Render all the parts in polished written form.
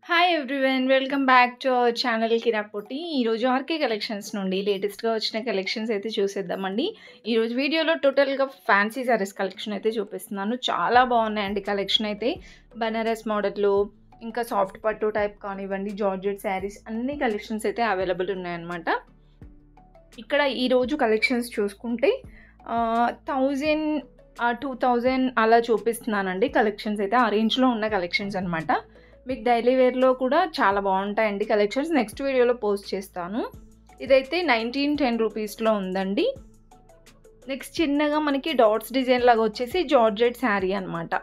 Hi everyone, welcome back to our channel కిరాపోటి. ఈరోజు RK collections నుండి లేటెస్ట్గా వచ్చిన కలెక్షన్స్ అయితే చూసేద్దామండి. ఈరోజు వీడియోలో టోటల్గా ఫ్యాన్సీ సారీస్ కలెక్షన్ అయితే చూపిస్తున్నాను. చాలా బాగున్నాయండి కలెక్షన్ అయితే. బనారస్ మోడల్లో, ఇంకా సాఫ్ట్ పట్టు టైప్ కానివ్వండి, జార్జెట్ శారీస్ అన్ని కలెక్షన్స్ అయితే అవైలబుల్ ఉన్నాయన్నమాట. ఇక్కడ ఈరోజు కలెక్షన్స్ చూసుకుంటే 1000 2000 అలా చూపిస్తున్నానండి. కలెక్షన్స్ అయితే ఆ రేంజ్లో ఉన్న కలెక్షన్స్ అనమాట. మీకు డైలీ వేర్లో కూడా చాలా బాగుంటాయండి కలెక్షన్స్. నెక్స్ట్ వీడియోలో పోస్ట్ చేస్తాను. ఇదైతే 1910 రూపీస్లో ఉందండి. నెక్స్ట్ చిన్నగా మనకి డాట్స్ డిజైన్ లాగా వచ్చేసి జార్జెట్ శారీ అనమాట.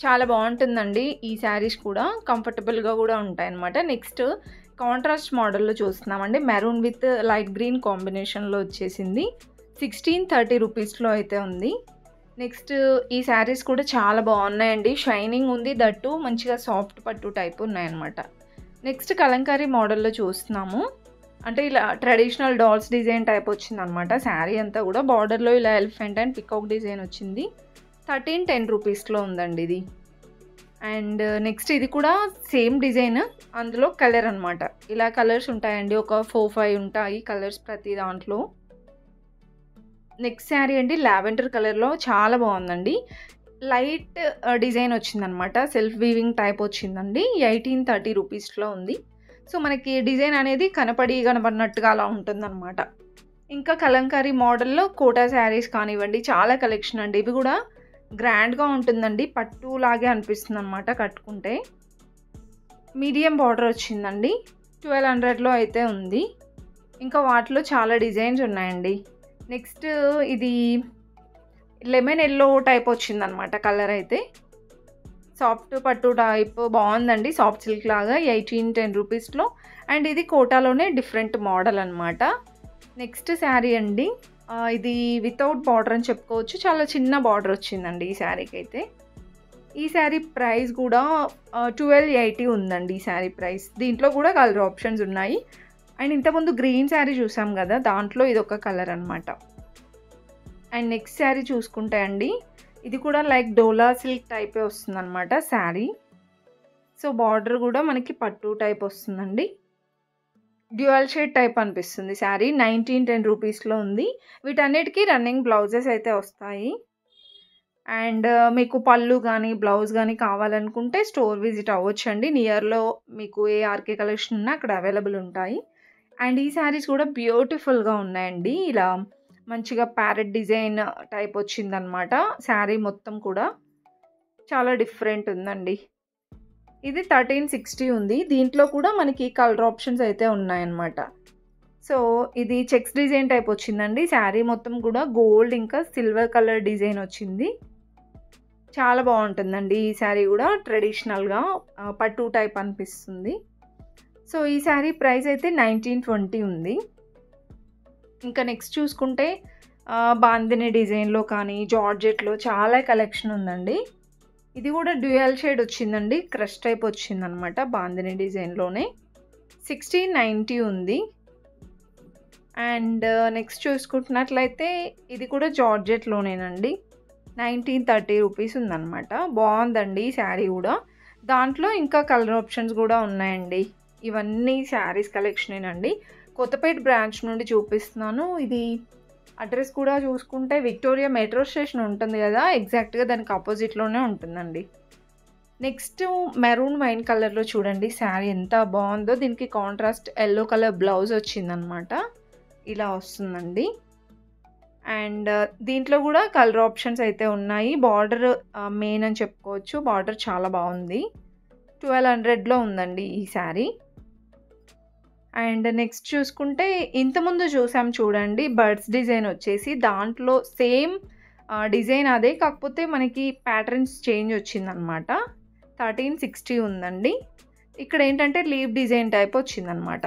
చాలా బాగుంటుందండి ఈ శారీస్ కూడా, కంఫర్టబుల్గా కూడా ఉంటాయన్నమాట. నెక్స్ట్ కాంట్రాస్ట్ మోడల్లో చూస్తున్నామండి. మెరూన్ విత్ లైట్ గ్రీన్ కాంబినేషన్లో వచ్చేసింది. 1630 రూపీస్లో అయితే ఉంది. నెక్స్ట్ ఈ శారీస్ కూడా చాలా బాగున్నాయండి. షైనింగ్ ఉంది, దట్టు మంచిగా సాఫ్ట్ పట్టు టైప్ ఉన్నాయన్నమాట. నెక్స్ట్ కలంకారీ మోడల్లో చూస్తున్నాము. అంటే ఇలా ట్రెడిషనల్ డాల్స్ డిజైన్ టైప్ వచ్చిందనమాట. శారీ అంతా కూడా బార్డర్లో ఇలా ఎలిఫెంట్ అండ్ పికాక్ డిజైన్ వచ్చింది. 1310 రూపీస్లో ఉందండి ఇది. అండ్ నెక్స్ట్ ఇది కూడా సేమ్ డిజైన్, అందులో కలర్ అనమాట. ఇలా కలర్స్ ఉంటాయండి, ఒక 4-5 ఉంటాయి కలర్స్ ప్రతి దాంట్లో. నెక్స్ట్ శారీ అండి లావెండర్ కలర్లో చాలా బాగుందండి. లైట్ డిజైన్ వచ్చిందనమాట. సెల్ఫ్ వీవింగ్ టైప్ వచ్చిందండి. 1830 రూపీస్లో ఉంది. సో మనకి డిజైన్ అనేది కనపడినట్టుగా అలా ఉంటుందన్నమాట. ఇంకా కలంకారీ మోడల్లో కోటా శారీస్ కానివ్వండి, చాలా కలెక్షన్ అండి. ఇవి కూడా గ్రాండ్గా ఉంటుందండి, పట్టు లాగే అనిపిస్తుంది అనమాట కట్టుకుంటే. మీడియం బార్డర్ వచ్చిందండి. 1200లో అయితే ఉంది. ఇంకా వాటిలో చాలా డిజైన్స్ ఉన్నాయండి. నెక్స్ట్ ఇది లెమన్ ఎల్లో టైప్ వచ్చిందనమాట కలర్ అయితే. సాఫ్ట్ పట్టు టైప్ బాగుందండి, సాఫ్ట్ సిల్క్ లాగా. 1810 రూపీస్లో. అండ్ ఇది కోటాలోనే డిఫరెంట్ మోడల్ అనమాట. నెక్స్ట్ శారీ అండి, ఇది వితౌట్ బార్డర్ అని చెప్పుకోవచ్చు. చాలా చిన్న బార్డర్ వచ్చిందండి ఈ శారీకి అయితే. ఈ శారీ ప్రైస్ కూడా 1280 ఉందండి ఈ శారీ ప్రైస్. దీంట్లో కూడా కలర్ ఆప్షన్స్ ఉన్నాయి. అండ్ ఇంతకుముందు గ్రీన్ శారీ చూసాం కదా, దాంట్లో ఇది ఒక కలర్ అనమాట. అండ్ నెక్స్ట్ శారీ చూసుకుంటే అండి, ఇది కూడా లైక్ డోలా సిల్క్ టైపే వస్తుందన్నమాట శారీ. సో బార్డర్ కూడా మనకి పట్టు టైప్ వస్తుందండి. డ్యూయల్ షేడ్ టైప్ అనిపిస్తుంది శారీ. 1910 రూపీస్లో ఉంది. వీటన్నిటికీ రన్నింగ్ బ్లౌజెస్ అయితే వస్తాయి. అండ్ మీకు పళ్ళు కానీ బ్లౌజ్ కానీ కావాలనుకుంటే స్టోర్ విజిట్ అవ్వచ్చండి. నియర్లో మీకు ఏ ఆర్కే కలెక్షన్ ఉన్నా అక్కడ అవైలబుల్ ఉంటాయి. అండ్ ఈ శారీస్ కూడా బ్యూటిఫుల్గా ఉన్నాయండి. ఇలా మంచిగా ప్యారెట్ డిజైన్ టైప్ వచ్చిందనమాట. శారీ మొత్తం కూడా చాలా డిఫరెంట్ ఉందండి. ఇది 1360 ఉంది. దీంట్లో కూడా మనకి కలర్ ఆప్షన్స్ అయితే ఉన్నాయన్నమాట. సో ఇది చెక్స్ డిజైన్ టైప్ వచ్చిందండి. శారీ మొత్తం కూడా గోల్డ్ ఇంకా సిల్వర్ కలర్ డిజైన్ వచ్చింది. చాలా బాగుంటుందండి ఈ శారీ కూడా. ట్రెడిషనల్గా పట్టు టైప్ అనిపిస్తుంది. సో ఈ శారీ ప్రైస్ అయితే 1920 ఉంది. ఇంకా నెక్స్ట్ చూసుకుంటే బాందిని డిజైన్లో కానీ జార్జెట్లో చాలా కలెక్షన్ ఉందండి. ఇది కూడా డ్యూయల్ షేడ్ వచ్చిందండి, క్రష్ టైప్ వచ్చిందనమాట బాందిని డిజైన్లోనే. 1690 ఉంది. అండ్ నెక్స్ట్ చూసుకుంటున్నట్లయితే ఇది కూడా జార్జెట్లోనేనండి. 1930 రూపీస్ ఉందన్నమాట. బాగుందండి ఈ శారీ కూడా. దాంట్లో ఇంకా కలర్ ఆప్షన్స్ కూడా ఉన్నాయండి. ఇవన్నీ శారీస్ కలెక్షనేనండి. కొత్తపేట బ్రాంచ్ నుండి చూపిస్తున్నాను. ఇది అడ్రస్ కూడా చూసుకుంటే విక్టోరియా మెట్రో స్టేషన్ ఉంటుంది కదా, ఎగ్జాక్ట్గా దానికి ఆపోజిట్లోనే ఉంటుందండి. నెక్స్ట్ మెరూన్ వైన్ కలర్లో చూడండి శారీ ఎంత బాగుందో. దీనికి కాంట్రాస్ట్ ఎల్లో కలర్ బ్లౌజ్ వచ్చిందనమాట. ఇలా వస్తుందండి. అండ్ దీంట్లో కూడా కలర్ ఆప్షన్స్ అయితే ఉన్నాయి. బార్డర్ మెయిన్ అని చెప్పుకోవచ్చు. బార్డర్ చాలా బాగుంది. 1200లో ఉందండి ఈ శారీ. అండ్ నెక్స్ట్ చూసుకుంటే ఇంతకుముందు చూసాం చూడండి, బర్డ్స్ డిజైన్ వచ్చేసి దాంట్లో సేమ్ డిజైన్ అదే, కాకపోతే మనకి ప్యాటర్న్స్ చేంజ్ వచ్చిందనమాట. 1360 ఉందండి. ఇక్కడ ఏంటంటే లీవ్ డిజైన్ టైప్ వచ్చిందనమాట.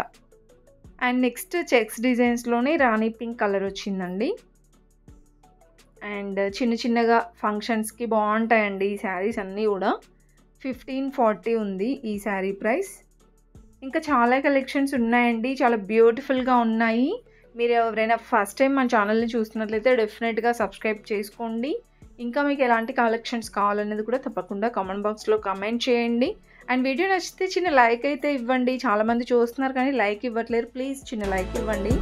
అండ్ నెక్స్ట్ చెక్స్ డిజైన్స్లోనే రాణి పింక్ కలర్ వచ్చిందండి. అండ్ చిన్న చిన్నగా ఫంక్షన్స్కి బాగుంటాయండి ఈ శారీస్ అన్నీ కూడా. 1540 ఉంది ఈ శారీ ప్రైస్. ఇంకా చాలా కలెక్షన్స్ ఉన్నాయండి, చాలా బ్యూటిఫుల్గా ఉన్నాయి. మీరు ఎవరైనా ఫస్ట్ టైం మన ఛానల్ని చూస్తున్నట్లయితే డెఫినెట్గా సబ్స్క్రైబ్ చేసుకోండి. ఇంకా మీకు ఎలాంటి కలెక్షన్స్ కావాలనేది కూడా తప్పకుండా కామెంట్ బాక్స్లో కామెంట్ చేయండి. అండ్ వీడియో నచ్చితే చిన్న లైక్ అయితే ఇవ్వండి. చాలామంది చూస్తున్నారు కానీ లైక్ ఇవ్వట్లేరు. ప్లీజ్ చిన్న లైక్ ఇవ్వండి.